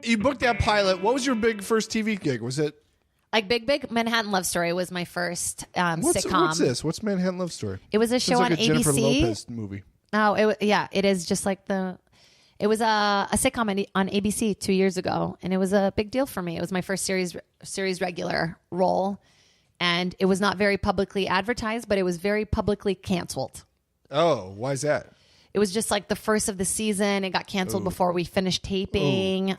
you booked that pilot. What was your big first TV gig? Was it like Big Manhattan Love Story was my first sitcom. What's this? What's Manhattan Love Story? It was a show Sounds like on a Jennifer ABC. Lopez movie. Oh, it is just like it was a sitcom on ABC 2 years ago, and it was a big deal for me. It was my first series regular role, and it was not very publicly advertised, but it was very publicly canceled. Oh, why is that? It was just like the first of the season. It got canceled before we finished taping. Yeah,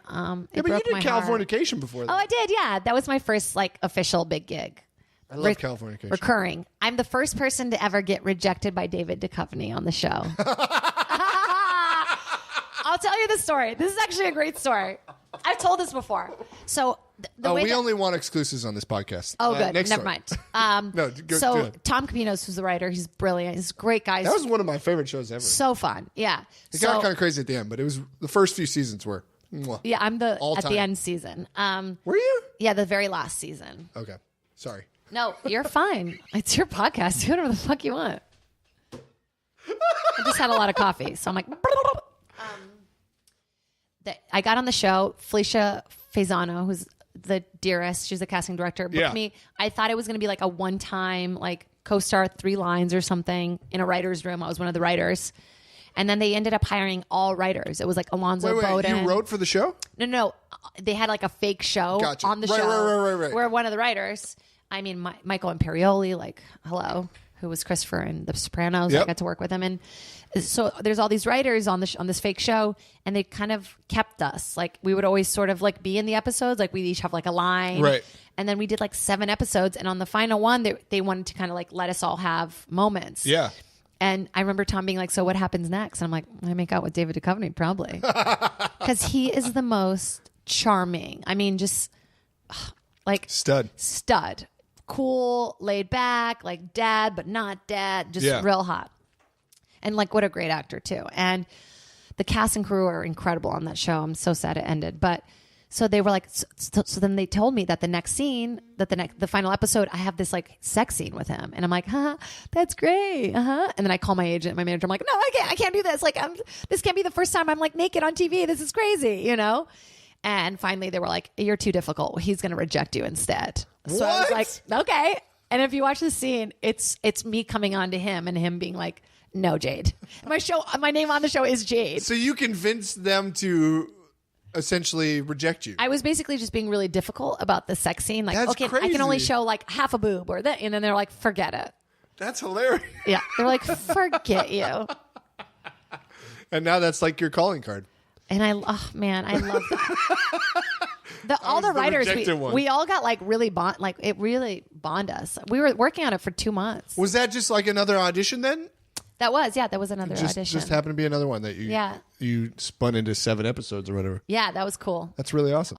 but you did Californication before that. Oh, I did. Yeah, that was my first like official big gig. I love Californication. Recurring. I'm the first person to ever get rejected by David Duchovny on the show. I'll tell you the story. This is actually a great story. I've told this before. So we only want exclusives on this podcast. Oh, good. Next Never mind. Tom Capinos, who's the writer, he's brilliant. He's a great guy. That was one of my favorite shows ever. So fun. Yeah. It got kind of crazy at the end, but it was the first few seasons were. Yeah, I'm at the end season. Were you? Yeah, the very last season. Okay. Sorry. No, you're fine. It's your podcast. Do whatever the fuck you want. I just had a lot of coffee, so I'm like. I got on the show. Felicia Faisano, who's the dearest, she's the casting director, booked me. I thought it was going to be like a one-time like co-star 3 lines or something in a writer's room. I was one of the writers. And then they ended up hiring all writers. It was like Alonzo Bowden. You wrote for the show? No. They had like a fake show on the show. Right. We're one of the writers. I mean, Michael Imperioli, like, hello, who was Christopher in The Sopranos. Yep. I got to work with him. And so there's all these writers on this fake show, and they kind of kept us. Like, we would always sort of like be in the episodes. Like, we'd each have like a line. Right. And then we did like 7 episodes. And on the final one, they wanted to kind of like let us all have moments. Yeah. And I remember Tom being like, so what happens next? And I'm like, I make out with David Duchovny, probably. Because he is the most charming. I mean, just like... Stud. Cool, laid back, like dad, but not dad. Just real hot. And like, what a great actor, too. And the cast and crew are incredible on that show. I'm so sad it ended. But... So they were like, so then they told me that the next scene, the final episode, I have this like sex scene with him. And I'm like, that's great. And then I call my agent, my manager. I'm like, no, I can't do this. Like, this can't be the first time I'm like naked on TV. This is crazy, you know? And finally they were like, you're too difficult. He's going to reject you instead. So I was like, okay. And if you watch the scene, it's me coming on to him and him being like, no, Jade. My name on the show is Jade. So you convinced them to essentially reject you. I was basically just being really difficult about the sex scene. Like, That's okay, crazy. I can only show like half a boob or that. And then they're like, forget it. That's hilarious. Yeah. They're like, forget you. And now that's like your calling card. And I love that. All the writers, we all got like really it really bonded us. We were working on it for 2 months. Was that just like another audition then? That was another audition. Just happened to be another one that you spun into 7 episodes or whatever. Yeah, that was cool. That's really awesome.